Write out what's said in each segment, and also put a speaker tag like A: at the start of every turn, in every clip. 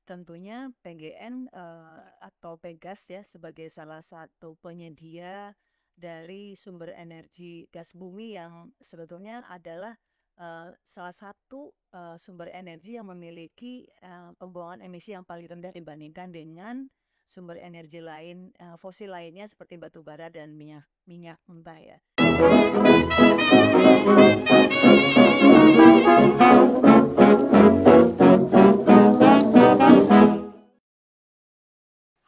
A: Tentunya PGN atau Pegas ya sebagai salah satu penyedia dari sumber energi gas bumi yang sebetulnya adalah salah satu sumber energi yang memiliki pembuangan emisi yang paling rendah dibandingkan dengan sumber energi lain fosil lainnya seperti batu bara dan minyak mentah ya.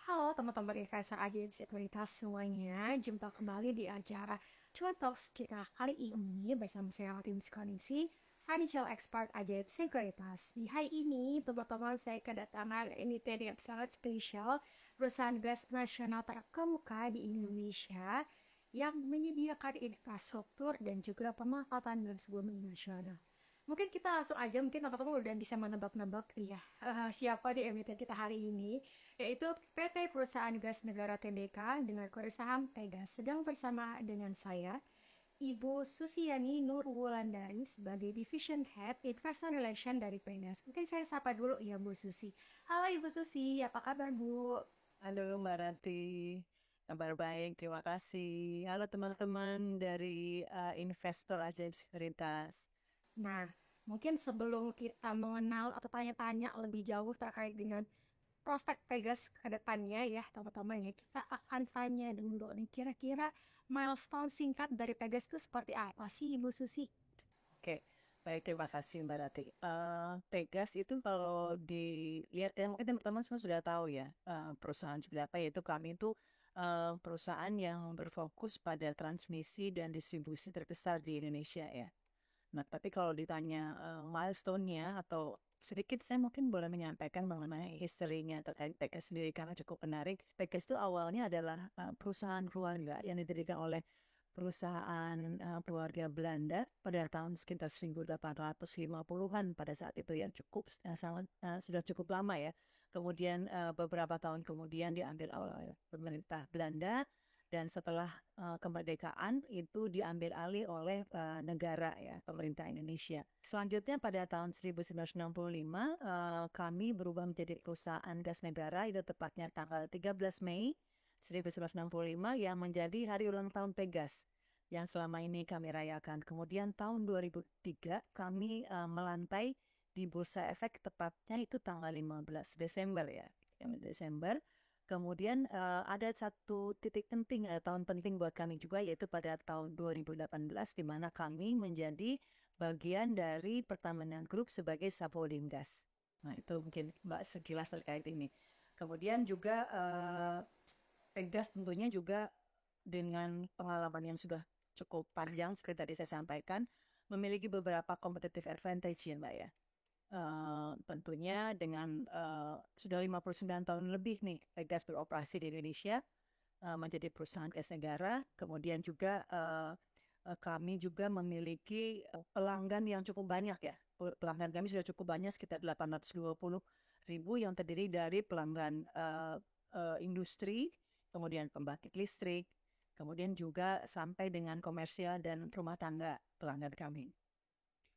B: Halo teman-teman investor agensi sekuritas semuanya, jumpa kembali di acara Cuan Talks kita kali ini bersama saya Tim Kondisi, financial expert agensi sekuritas. Di hari ini, teman-teman saya kedatangan emiten yang sangat spesial, perusahaan gas nasional terkemuka di Indonesia yang menyediakan infrastruktur dan juga pemanfaatan gas bumi nasional. Mungkin kita langsung aja, mungkin teman-teman udah bisa menebak-nebak ya siapa di emiten kita hari ini, yaitu PT Perusahaan Gas Negara Tbk dengan kode saham Pegas. Sedang bersama dengan saya, Ibu Susiani Nur Wulandari sebagai Division Head Investor Relation dari Pegas. Mungkin saya sapa dulu ya Bu Susi. Halo Ibu Susi, apa kabar Bu?
A: Halo Mbak Ranti, kabar baik, terima kasih. Halo teman-teman dari investor ajaib sekuritas.
B: Nah, mungkin sebelum kita mengenal atau tanya-tanya lebih jauh terkait dengan prospek Pegas ke depannya ya teman-teman ya, kita akan tanya dulu nih kira-kira milestone singkat dari Pegas itu seperti apa sih Ibu Susi?
A: Oke, baik, terima kasih Mbak Ranti. Pegas itu kalau dilihat ya, mungkin teman-teman semua sudah tahu ya perusahaan seperti apa, yaitu kami itu perusahaan yang berfokus pada transmisi dan distribusi terbesar di Indonesia ya. Nah, tapi kalau ditanya milestone-nya atau sedikit saya mungkin boleh menyampaikan mengenai historinya terkait Pegas sendiri karena cukup menarik. Pegas itu awalnya adalah perusahaan keluarga yang didirikan oleh perusahaan keluarga Belanda pada tahun sekitar 1850-an pada saat itu ya cukup sangat sudah cukup lama ya. Kemudian beberapa tahun kemudian diambil oleh pemerintah Belanda dan setelah kemerdekaan itu diambil alih oleh negara ya, pemerintah Indonesia. Selanjutnya pada tahun 1965 kami berubah menjadi perusahaan gas negara, itu tepatnya tanggal 13 Mei 1965 yang menjadi hari ulang tahun Pegas yang selama ini kami rayakan. Kemudian tahun 2003 kami melantai di Bursa Efek tepatnya itu tanggal 15 Desember ya. Desember. Kemudian ada satu titik penting, tahun penting buat kami juga yaitu pada tahun 2018 di mana kami menjadi bagian dari Pertamina Group sebagai subholding gas. Nah itu mungkin Mbak sekilas terkait ini. Kemudian juga Pegas tentunya juga dengan pengalaman yang sudah cukup panjang seperti tadi saya sampaikan memiliki beberapa competitive advantage ya Mbak ya. Tentunya dengan sudah 59 tahun lebih nih Pegas beroperasi di Indonesia menjadi perusahaan gas negara. Kemudian juga kami juga memiliki pelanggan yang cukup banyak ya. Pelanggan kami sudah cukup banyak sekitar 820.000 yang terdiri dari pelanggan industri, kemudian pembangkit listrik, kemudian juga sampai dengan komersial dan rumah tangga pelanggan kami.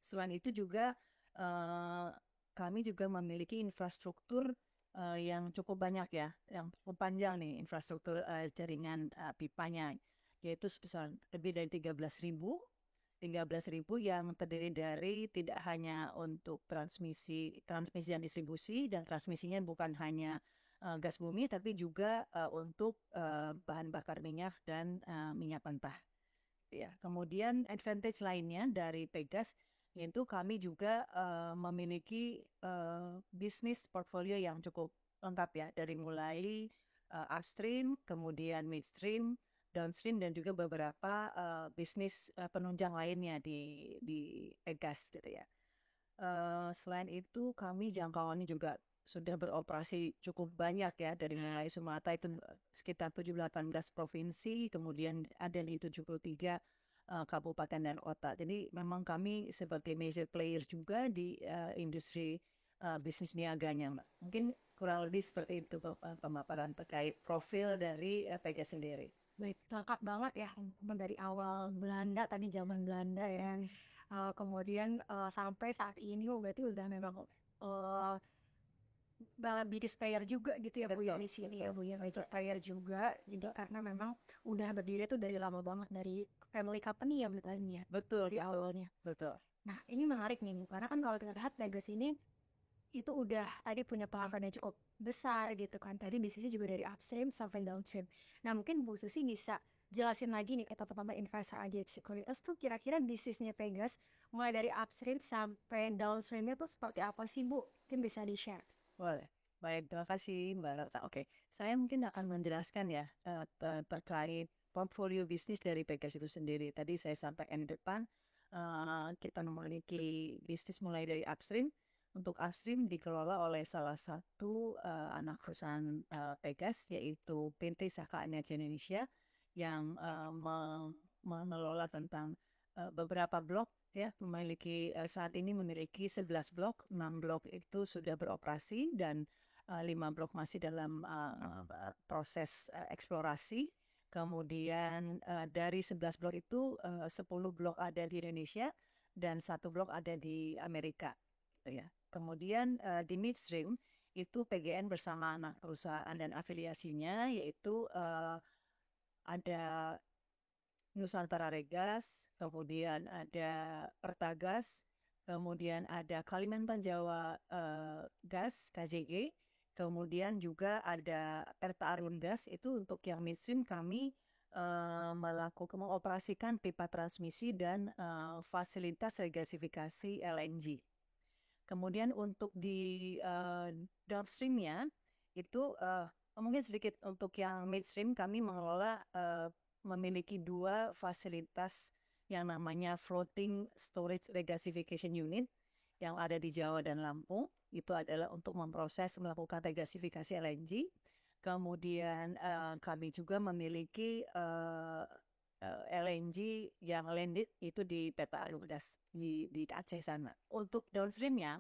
A: Selain itu juga uh, kami juga memiliki infrastruktur yang cukup banyak ya, yang cukup panjang nih infrastruktur jaringan pipanya, yaitu sebesar lebih dari 13.000 yang terdiri dari tidak hanya untuk transmisi dan distribusi, dan transmisinya bukan hanya gas bumi, tapi juga untuk bahan bakar minyak dan minyak mentah. Ya, kemudian advantage lainnya dari Pegas yaitu kami juga memiliki bisnis portfolio yang cukup lengkap ya dari mulai upstream, kemudian midstream, downstream dan juga beberapa bisnis penunjang lainnya di Pegas gitu ya. Selain itu kami jangkauannya juga sudah beroperasi cukup banyak ya dari mulai Sumatera itu sekitar 18 provinsi, kemudian ada di 73 kabupaten dan kota. Jadi memang kami sebagai major player juga di industri bisnis niaganya, Mbak. Mungkin kurang lebih seperti itu pemaparan terkait profil dari PG sendiri.
B: Baik, lengkap banget ya dari awal Belanda tadi zaman Belanda ya. Kemudian sampai saat ini berarti udah memang uh, biggest player juga gitu ya Bu ya
A: Betul,
B: di sini ya Bu ya, major player juga. Jadi karena memang udah berdiri tuh dari lama banget, dari family company ya betulnya
A: betul,
B: dari awalnya.
A: betul.
B: Nah ini menarik nih Bu, karena kan kalau kita lihat Vegas ini itu udah tadi punya pelanggan yang cukup besar gitu kan. Tadi bisnisnya juga dari upstream sampai downstream. Nah mungkin Bu Susi bisa jelasin lagi nih ke teman-teman investor aja sekuritas tuh kira-kira bisnisnya Pegas mulai dari upstream sampai downstreamnya tuh seperti apa sih Bu? Mungkin bisa di-share.
A: Boleh. Baik, terima kasih Mbak Rata. Oke, saya mungkin akan menjelaskan ya terkait portfolio bisnis dari Pegas itu sendiri. Tadi saya sampaikan di depan, kita memiliki bisnis mulai dari upstream. Untuk upstream dikelola oleh salah satu anak perusahaan Pegas, yaitu PT Saka Energi Indonesia, yang mengelola tentang beberapa blok ya, saat ini memiliki 11 blok, 6 blok itu sudah beroperasi dan 5 blok masih dalam proses eksplorasi. Kemudian dari 11 blok itu 10 blok ada di Indonesia dan 1 blok ada di Amerika, gitu ya. Kemudian di midstream itu PGN bersama anak perusahaan dan afiliasinya, yaitu ada Nusantara Regas, kemudian ada Pertagas, kemudian ada Kalimantan Jawa Gas KJG, kemudian juga ada Perta Arun Gas. Itu untuk yang midstream kami mengoperasikan pipa transmisi dan fasilitas regasifikasi LNG. Kemudian untuk di downstreamnya itu mungkin sedikit untuk yang midstream kami mengelola memiliki 2 fasilitas yang namanya floating storage regasification unit yang ada di Jawa dan Lampung. Itu adalah untuk melakukan regasifikasi LNG. Kemudian kami juga memiliki LNG yang landed itu di PT Aludas di Aceh sana. Untuk downstreamnya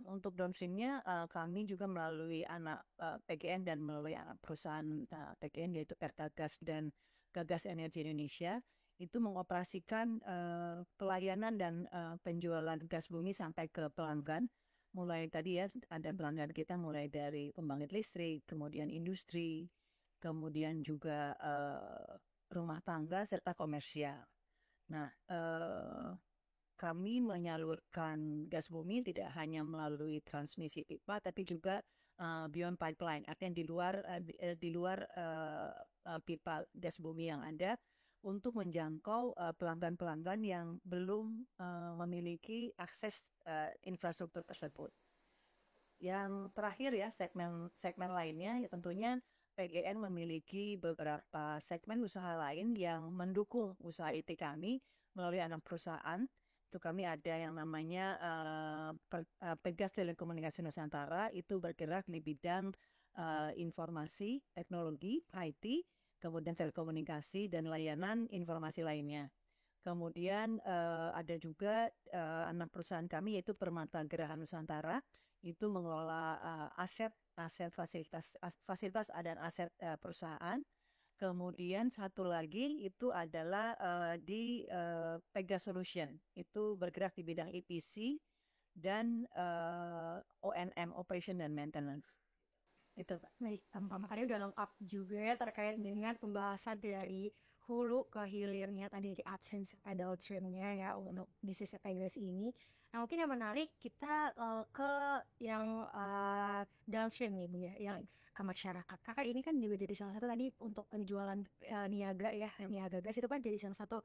A: kami juga melalui anak PGN dan melalui anak perusahaan PGN yaitu Pertagas dan Gagas Energi Indonesia itu mengoperasikan pelayanan dan penjualan gas bumi sampai ke pelanggan. Mulai tadi ya ada pelanggan kita mulai dari pembangkit listrik, kemudian industri, kemudian juga rumah tangga serta komersial. Nah, kami menyalurkan gas bumi tidak hanya melalui transmisi pipa, tapi juga beyond pipeline, artinya di luar pipa gas bumi yang ada untuk menjangkau pelanggan-pelanggan yang belum memiliki akses infrastruktur tersebut. Yang terakhir ya, segmen lainnya ya tentunya PGN memiliki beberapa segmen usaha lain yang mendukung usaha IT kami melalui anak perusahaan. Itu kami ada yang namanya Pegas Telekomunikasi Nusantara, itu bergerak di bidang informasi, teknologi, IT, kemudian telekomunikasi dan layanan informasi lainnya. Kemudian ada juga anak perusahaan kami yaitu Permata Geraha Nusantara, itu mengelola aset fasilitas dan aset perusahaan. Kemudian satu lagi itu adalah di Pegas Solution, itu bergerak di bidang EPC dan O&M, Operation dan Maintenance. Itu Pak.
B: Baik, tampaknya udah lengkap juga ya terkait dengan pembahasan dari hulu ke hilirnya tadi dari upstream sampai downstreamnya ya untuk bisnis Pegas ini. Nah mungkin yang menarik kita ke yang downstream nih Bu ya, yang ke masyarakat. Kakak ini kan juga jadi salah satu tadi untuk penjualan niaga ya, niaga gas itu kan jadi salah satu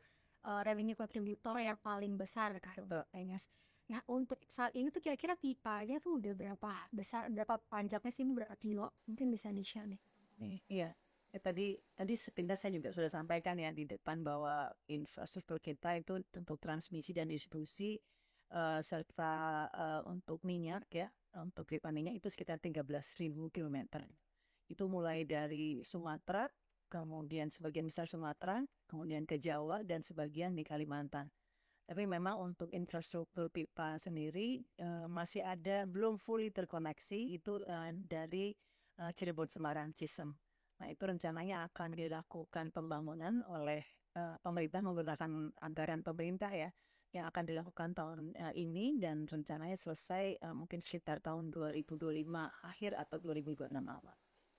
B: revenue contributor yang paling besar kan untuk Pegas. Nah, untuk saat ini tuh kira-kira pipanya tuh udah berapa besar, berapa panjangnya sih, berapa kilo? Mungkin bisa di-share nih.
A: Nih, iya. Tadi sepintas saya juga sudah sampaikan ya di depan bahwa infrastruktur kita itu untuk transmisi dan distribusi serta untuk minyak ya, untuk pipa minyak itu sekitar 13.000 kilometer. Itu mulai dari Sumatera, kemudian sebagian besar Sumatera, kemudian ke Jawa dan sebagian di Kalimantan. Tapi memang untuk infrastruktur pipa sendiri masih ada belum fully terkoneksi itu dari Cirebon Semarang Cisem. Nah itu rencananya akan dilakukan pembangunan oleh pemerintah menggunakan anggaran pemerintah ya yang akan dilakukan tahun ini dan rencananya selesai mungkin sekitar tahun 2025 akhir atau 2026 awal.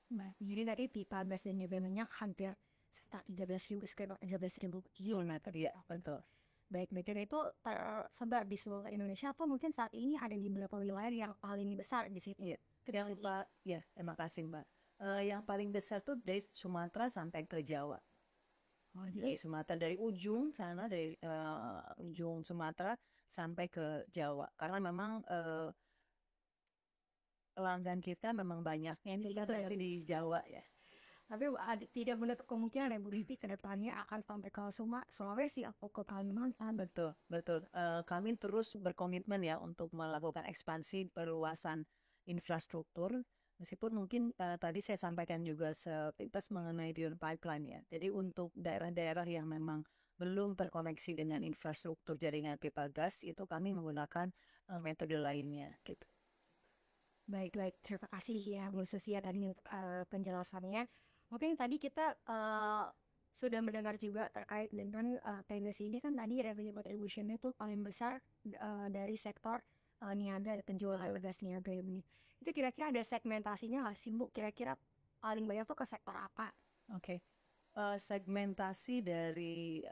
B: Baik, jadi tadi pipa gas dan juga minyak hampir sekitar 13.000 sekitar 13.000 kilometer.
A: Iya, betul.
B: Baik, baik, dan itu tersebar di seluruh Indonesia atau mungkin saat ini ada di beberapa wilayah yang paling besar di situ?
A: Iya, ya, terima kasih Mbak. Yang paling besar tuh dari Sumatera sampai ke Jawa.
B: Oh,
A: Dari
B: jadi
A: Sumatera, dari ujung sana, dari ujung Sumatera sampai ke Jawa. Karena memang pelanggan kita memang banyaknya ini dari di Jawa ya.
B: tapi tidak menutup kemungkinan ya Bu Riti ke depannya akan sampai ke Sulawesi atau ke Kalimantan.
A: Betul, betul. Kami terus berkomitmen ya untuk melakukan ekspansi perluasan infrastruktur. Meskipun mungkin tadi saya sampaikan juga sepintas mengenai Dion Pipeline ya. Jadi untuk daerah-daerah yang memang belum terkoneksi dengan infrastruktur jaringan pipa gas itu kami menggunakan metode lainnya gitu.
B: Baik, baik. Terima kasih ya Bu Susia tadi untuk penjelasannya. Mungkin tadi kita sudah mendengar juga terkait dengan PGS ini kan tadi revenue contribution itu paling besar dari sektor niaga dan penjualan gas niaga ini. Itu kira-kira ada segmentasinya nggak sih Bu? Kira-kira paling banyak tuh ke sektor apa?
A: Oke. Segmentasi dari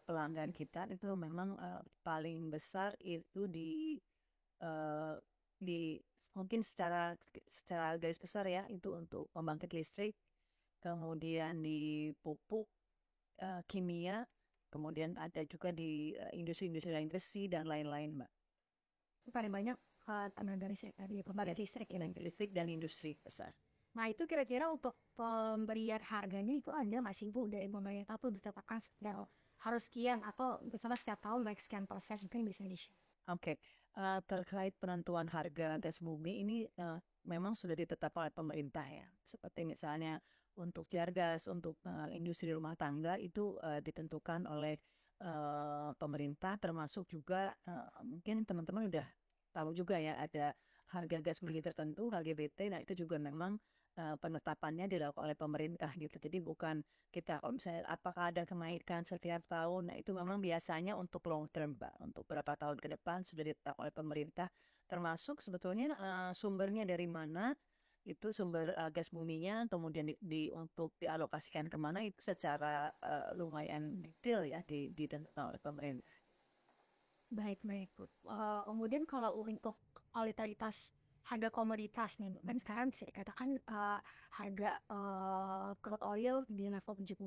A: pelanggan kita itu memang paling besar itu eh, di mungkin secara garis besar ya itu untuk pembangkit listrik, kemudian di pupuk kimia, kemudian ada juga di industri-industri lain besi dan lain-lain, Mbak.
B: Paling banyak tenaga listrik dari pembangkit listrik ya.
A: Listrik dan industri besar.
B: Nah itu kira-kira untuk pemberian harganya itu ada nggak sih Bu dari pemerintah tuh ditetapkan harus sekian atau misalnya setiap tahun naik sekian persen mungkin bisa di-share.
A: Oke, terkait penentuan harga gas bumi ini memang sudah ditetapkan oleh pemerintah ya. Seperti misalnya untuk Jargas, untuk industri rumah tangga itu ditentukan oleh pemerintah, termasuk juga mungkin teman-teman udah tahu juga ya ada harga gas bumi tertentu HGBT. Nah itu juga memang penetapannya dilakukan oleh pemerintah gitu. Jadi bukan kita kalau misalnya apakah ada kenaikan setiap tahun, nah itu memang biasanya untuk long term Pak, untuk berapa tahun ke depan sudah ditetapkan oleh pemerintah, termasuk sebetulnya sumbernya dari mana, itu sumber gas buminya, kemudian untuk dialokasikan kemana itu secara lumayan detail ya ditentukan oleh pemerintah.
B: Baik, baik Bu. Kemudian kalau untuk kualitas harga komoditas nih, Bu, kan sekarang saya katakan harga crude oil di level 75,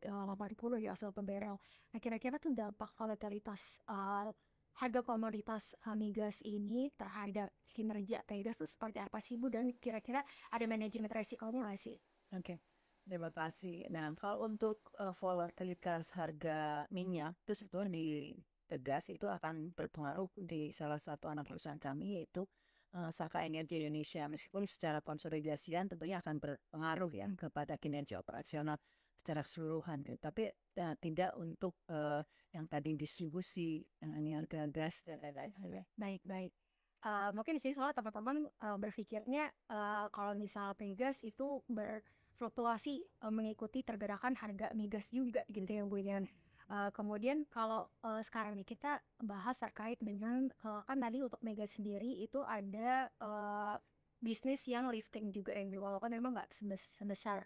B: 80 ya per barrel. Nah kira-kira tuh dampak kualitas harga komoditas migas ini terhadap kinerja Pegas itu seperti apa sih Bu? Dan kira-kira ada manajemen resikonya nggak sih?
A: Oke, terima kasih. Nah, kalau untuk volatilitas harga minyak itu sebetulnya di Tegas itu akan berpengaruh di salah satu anak perusahaan kami yaitu Saka Energi Indonesia. Meskipun secara konsolidasian tentunya akan berpengaruh ya kepada kinerja operasional secara keseluruhan. Gitu. Tapi tidak untuk yang tadi distribusi, ini harga gas dan lain-lain.
B: Baik, baik. Mungkin di sini soalnya teman-teman berpikirnya kalau misal migas itu berfluktuasi mengikuti pergerakan harga migas juga gitu ya Bu ya. Kemudian kalau sekarang nih kita bahas terkait dengan kan tadi untuk migas sendiri itu ada bisnis yang lifting juga yang walaupun memang nggak sebesar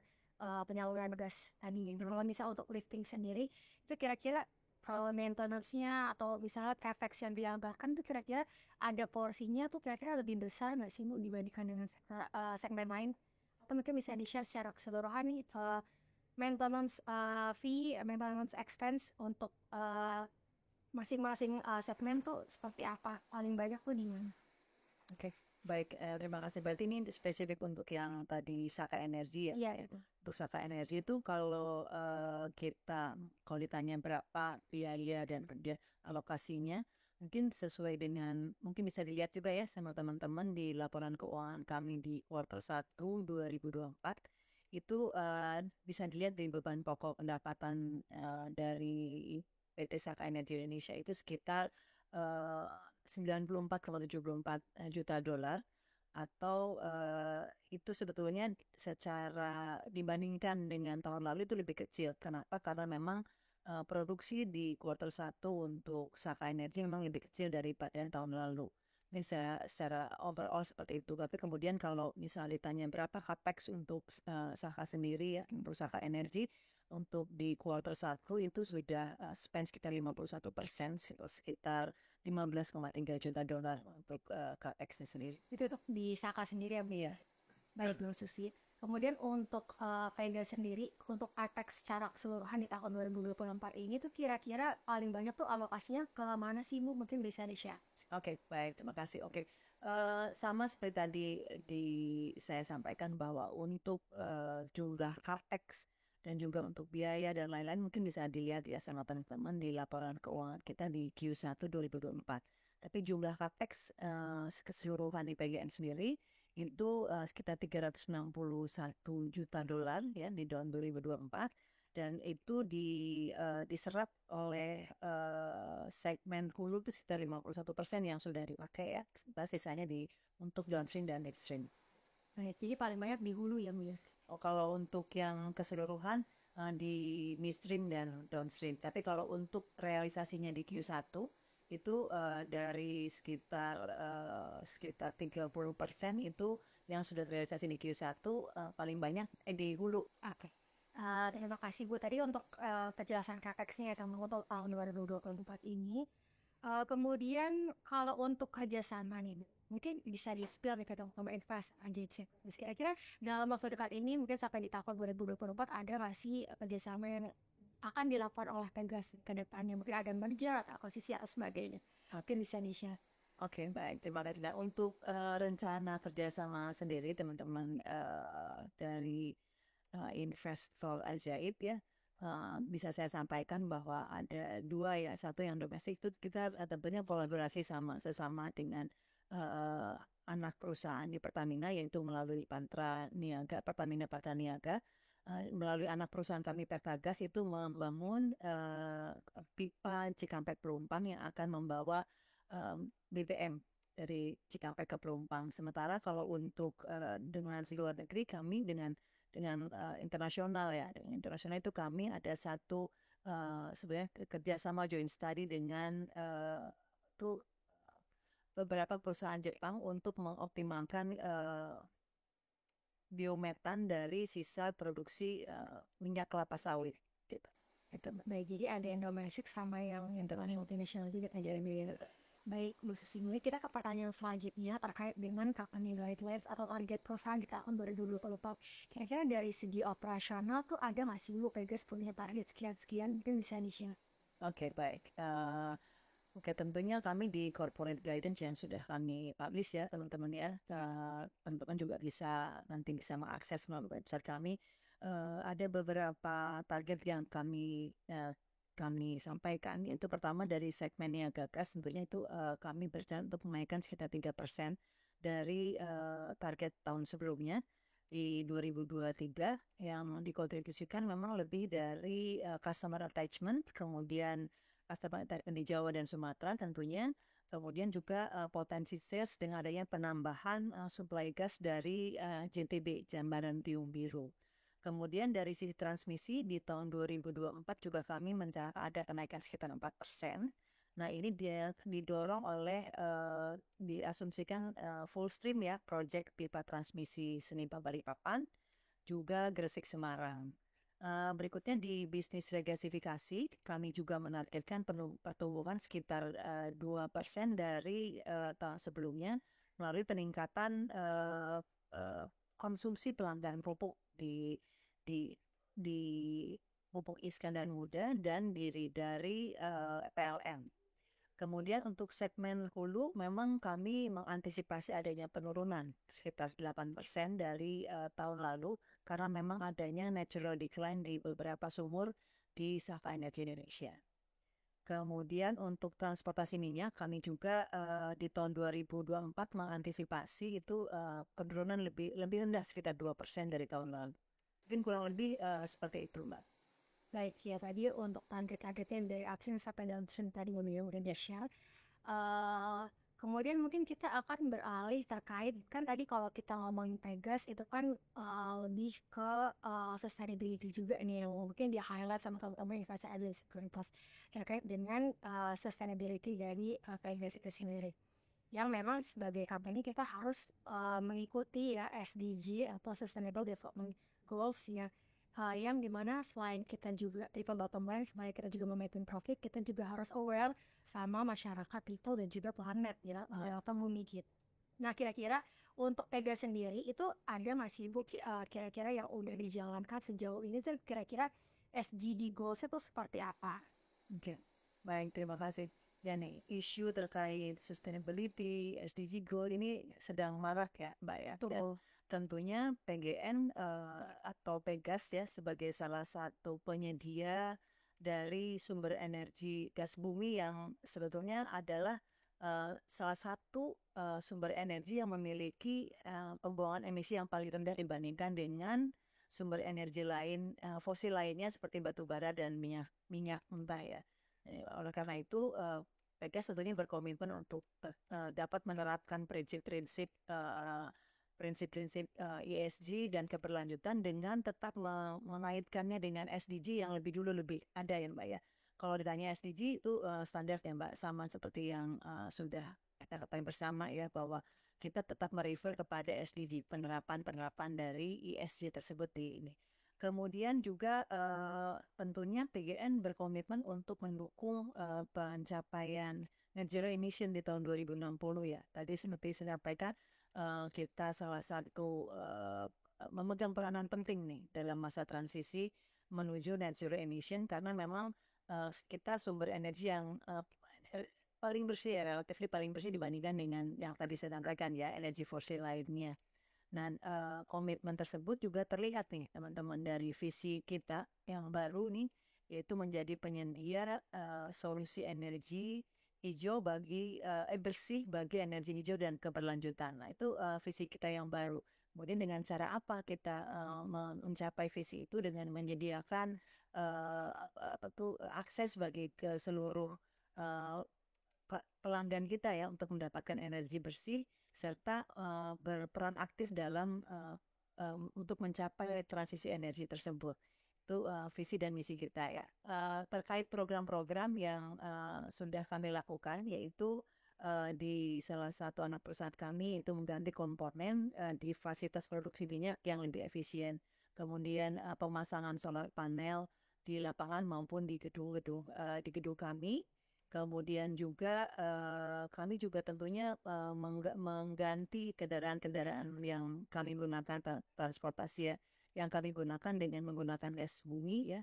B: penyaluran gas tadi. Kalau misal untuk lifting sendiri itu kira-kira kalau maintenance-nya atau misalnya capex yang diambahkan tuh kira-kira ada porsinya tuh kira-kira lebih besar nggak sih Bu dibandingkan dengan segmen lain? Atau mungkin bisa di-share secara keseluruhan nih maintenance fee, maintenance expense untuk masing-masing segmen tuh seperti apa? Paling banyak tuh di mana?
A: Oke, baik. Terima kasih. Berarti ini spesifik untuk yang tadi Saka Energi ya.
B: Iya itu.
A: Untuk Saka Energi itu kalau kalau ditanya berapa biaya dan kemudian alokasinya, mungkin sesuai dengan, mungkin bisa dilihat juga ya sama teman-teman di laporan keuangan kami di kuartal 1 2024, itu bisa dilihat di beban pokok pendapatan dari PT Saka Energi Indonesia itu sekitar 94,74 juta dolar atau itu sebetulnya secara dibandingkan dengan tahun lalu itu lebih kecil. Kenapa? Karena memang produksi di kuartal 1 untuk Saka Energi memang lebih kecil daripada tahun lalu. Ini secara overall seperti itu. Tapi kemudian kalau misalnya ditanya berapa capex untuk Saka sendiri ya, untuk Saka Energi, untuk di kuartal 1 itu sudah spend sekitar 51%, sekitar $15,3 juta untuk capex-nya sendiri.
B: Itu untuk di Saka sendiri ya, Bu?
A: Iya.
B: Baik, Bu Susi. Kemudian untuk Vega sendiri, untuk Apex secara keseluruhan di tahun 2024 ini tuh kira-kira paling banyak tuh alokasinya ke mana sih, Bu? Mungkin bisa di-share.
A: Oke, baik, terima kasih. Oke, sama seperti tadi saya sampaikan bahwa untuk jumlah capex dan juga untuk biaya dan lain-lain mungkin bisa dilihat ya sama teman-teman di laporan keuangan kita di Q1 2024. Tapi jumlah capex keseluruhan di PGN sendiri itu sekitar $361 juta ya di tahun 2024. Dan itu diserap oleh segmen hulu itu sekitar 51% yang sudah dipakai ya. Sisanya untuk downstream dan midstream.
B: Baik, jadi paling banyak di hulu ya, Bu ya.
A: Kalau untuk yang keseluruhan di midstream dan downstream. Tapi kalau untuk realisasinya di Q1 itu dari sekitar 30% itu yang sudah realisasi di Q1 paling banyak di hulu.
B: Oke. Terima kasih, Bu. Tadi untuk penjelasan capex-nya ya sama untuk tahun 2024 ini. Kemudian kalau untuk kerjasama nih, Bu, mungkin bisa di-spill nih ke teman-teman invest agency. Kira-kira dalam waktu dekat ini mungkin sampai di tahun 2024 ada nggak sih kerjasama yang akan dilakukan oleh Pegas ke depannya? Mungkin ada merger atau akuisisi atau sebagainya. Mungkin bisa di-share.
A: Oke, baik. Terima kasih. Nah, untuk rencana kerjasama sendiri, teman-teman dari investor ajaib ya, bisa saya sampaikan bahwa ada dua ya. Satu yang domestik itu kita tentunya kolaborasi sesama dengan anak perusahaan di Pertamina, yaitu melalui Pertamina Patra Niaga. Melalui anak perusahaan kami Pertagas itu membangun pipa Cikampek Pelumpang yang akan membawa BBM dari Cikampek ke Pelumpang. Sementara kalau untuk dengan luar negeri kami dengan internasional ya, dengan internasional itu kami ada satu sebenarnya kerjasama joint study dengan tuh beberapa perusahaan Jepang untuk mengoptimalkan biometan dari sisa produksi minyak kelapa sawit. Gitu.
B: Baik, jadi ada yang domestik sama yang internasional multinasional juga terjadi. Baik, Bu Susi, kita ke pertanyaan selanjutnya terkait dengan company guidelines atau target perusahaan di tahun 2024. Kira-kira dari segi operasional tuh ada nggak sih Bu Pegas punya target sekian-sekian? Mungkin bisa di-share.
A: Oke, baik. Oke, tentunya kami di corporate guidance yang sudah kami publish ya teman-teman ya. Teman-teman juga nanti bisa mengakses melalui website kami. Ada beberapa target yang kami sampaikan. Itu pertama dari segmen niaga gas, tentunya itu kami berencana untuk menaikkan sekitar 3% dari target tahun sebelumnya di 2023 yang dikontribusikan memang lebih dari customer attachment, kemudian customer attachment di Jawa dan Sumatera tentunya, kemudian juga potensi sales dengan adanya penambahan supply gas dari JTB, Jambaran Tiung Biru. Kemudian dari sisi transmisi di tahun 2024 juga kami mencatat ada kenaikan sekitar 4%. Nah ini dia didorong oleh diasumsikan full stream ya project pipa transmisi Senipa Balikpapan, juga Gresik Semarang. Berikutnya di bisnis regasifikasi kami juga menargetkan pertumbuhan sekitar 2% dari tahun sebelumnya melalui peningkatan konsumsi pelanggan pupuk di pupuk Iskandar Muda dan dari PLN. Kemudian untuk segmen hulu memang kami mengantisipasi adanya penurunan sekitar 8% dari tahun lalu karena memang adanya natural decline di beberapa sumur di Saka Energi Indonesia. Kemudian untuk transportasi minyak kami juga di tahun 2024 mengantisipasi itu penurunan lebih rendah sekitar 2% dari tahun lalu. Mungkin kurang lebih seperti itu, Mbak.
B: Baik, ya tadi untuk target-targetnya dari upstream sampai downstream tadi udah share. Kemudian mungkin kita akan beralih terkait kan tadi kalau kita ngomongin Pegas itu kan lebih ke sustainability juga nih yang mungkin di highlight sama teman-teman investor analyst sekuritas terkait dengan sustainability dari Pegas itu sendiri. Yang memang sebagai company kita harus mengikuti ya SDG atau Sustainable Development Goals ya. Yang dimana selain kita juga people bottom line, selain kita juga memaintain profit, kita juga harus aware sama masyarakat, people dan juga planet ya, atau bumi kita. Nah kira-kira untuk Pega sendiri itu ada masih Bu kira-kira yang udah dijalankan sejauh ini tuh kira-kira SDG goals itu seperti apa?
A: Oke, baik, terima kasih. Ya nih, isu terkait sustainability, SDG goal ini sedang marak ya, Mbak ya. Dan
B: Tuh.
A: tentunya PGN atau Pegas ya sebagai salah satu penyedia dari sumber energi gas bumi yang sebetulnya adalah salah satu sumber energi yang memiliki pembuangan emisi yang paling rendah dibandingkan dengan sumber energi lain fosil lainnya seperti batu bara dan minyak mentah ya. Oleh karena itu, PKS tentunya berkomitmen untuk dapat menerapkan prinsip-prinsip ESG dan keberlanjutan dengan tetap mengaitkannya dengan SDG yang lebih dulu lebih ada ya Mbak ya. Kalau ditanya SDG itu standar ya Mbak, sama seperti yang sudah kita ketahui bersama ya bahwa kita tetap merefer kepada SDG penerapan dari ESG tersebut di ini. Kemudian juga tentunya PGN berkomitmen untuk mendukung pencapaian net zero emission di tahun 2060 ya. Tadi seperti saya sampaikan kita salah satu memegang peranan penting nih dalam masa transisi menuju net zero emission karena memang kita sumber energi yang paling bersih ya, relatif paling bersih dibandingkan dengan yang tadi saya sampaikan ya, energi fosil lainnya. Dan komitmen tersebut juga terlihat nih teman-teman dari visi kita yang baru nih, yaitu menjadi penyedia solusi energi hijau bersih bagi energi hijau dan keberlanjutan. Nah itu visi kita yang baru. Kemudian dengan cara apa kita mencapai visi itu dengan menyediakan akses bagi ke seluruh uh, pelanggan kita ya untuk mendapatkan energi bersih serta berperan aktif dalam untuk mencapai transisi energi tersebut. Itu visi dan misi kita ya. Terkait program-program yang sudah kami lakukan yaitu di salah satu anak perusahaan kami itu mengganti komponen di fasilitas produksi minyak yang lebih efisien. Kemudian pemasangan solar panel di lapangan maupun di gedung kami. Kemudian juga kami juga tentunya mengganti kendaraan-kendaraan yang kami gunakan transportasi ya, yang kami gunakan dengan menggunakan gas bumi ya,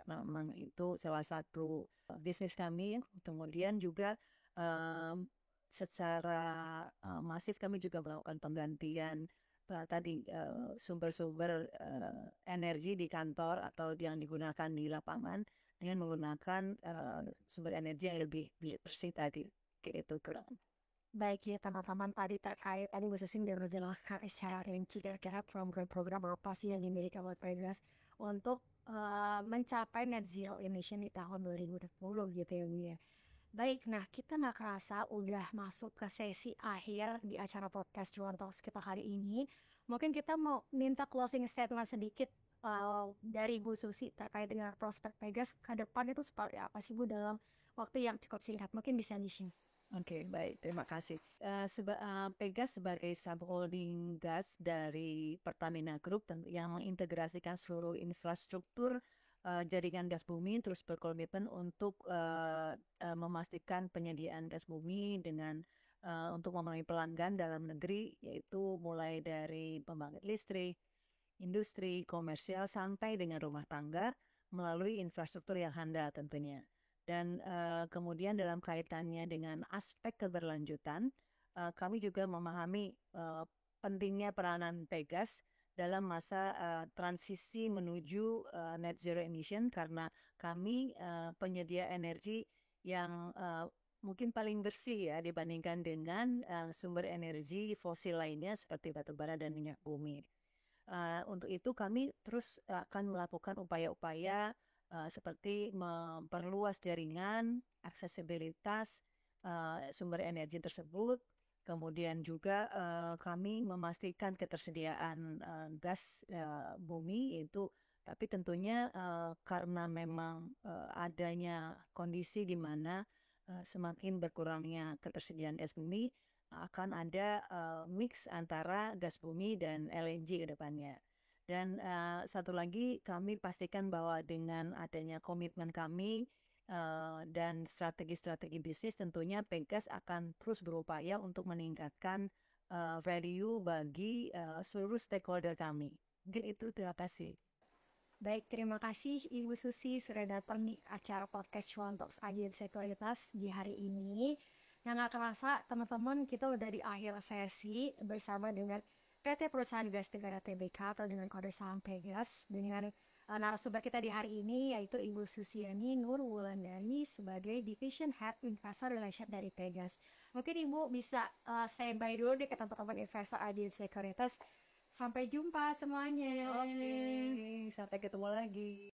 A: karena memang itu salah satu bisnis kami. Kemudian juga secara masif kami juga melakukan penggantian tadi sumber-sumber energi di kantor atau yang digunakan di lapangan dengan menggunakan sumber energi yang lebih bersih tadi. Gitu kurang.
B: Baik ya teman-teman tadi Bu Susin udah menjelaskan secara rinci kira-kira program-program apa sih yang dimiliki oleh Pegas untuk mencapai net zero emission di tahun 2020 gitu ya Bu ya. Baik, nah kita nggak kerasa udah masuk ke sesi akhir di acara podcast Juan Talks kita hari ini. Mungkin kita mau minta closing statement sedikit dari Bu Susi terkait dengan prospek Pegas ke depan itu seperti apa sih Bu dalam waktu yang cukup singkat. Mungkin bisa di-share.
A: Oke, baik. Terima kasih. Pegas sebagai subholding gas dari Pertamina Group yang mengintegrasikan seluruh infrastruktur jaringan gas bumi terus berkomitmen untuk memastikan penyediaan gas bumi dengan untuk memenuhi pelanggan dalam negeri yaitu mulai dari pembangkit listrik, industri, komersial sampai dengan rumah tangga melalui infrastruktur yang handal tentunya. Dan kemudian dalam kaitannya dengan aspek keberlanjutan, kami juga memahami pentingnya peranan Pegas dalam masa transisi menuju net zero emission karena kami penyedia energi yang mungkin paling bersih ya dibandingkan dengan sumber energi fosil lainnya seperti batu bara dan minyak bumi. Untuk itu kami terus akan melakukan upaya-upaya seperti memperluas jaringan, aksesibilitas, sumber energi tersebut. Kemudian juga kami memastikan ketersediaan gas bumi itu, tapi tentunya karena memang adanya kondisi di mana semakin berkurangnya ketersediaan gas bumi, akan ada mix antara gas bumi dan LNG ke depannya. Dan satu lagi kami pastikan bahwa dengan adanya komitmen kami dan strategi-strategi bisnis, tentunya Pegas akan terus berupaya untuk meningkatkan value bagi seluruh stakeholder kami. Mungkin itu, terima kasih.
B: Baik, terima kasih Ibu Susi sudah datang di acara podcast Cuan Talks Agen Sekuritas di hari ini. Yang gak kerasa, teman-teman, kita udah di akhir sesi bersama dengan PT Perusahaan Gas Negara Tbk atau dengan kode saham Pegas dengan narasumber kita di hari ini yaitu Ibu Susiani Nur Wulandari sebagai Division Head Investor Relation dari Pegas. Mungkin Ibu bisa say bye dulu deh ke teman-teman investor Agen Sekuritas. Sampai jumpa semuanya.
A: Oke, sampai ketemu lagi.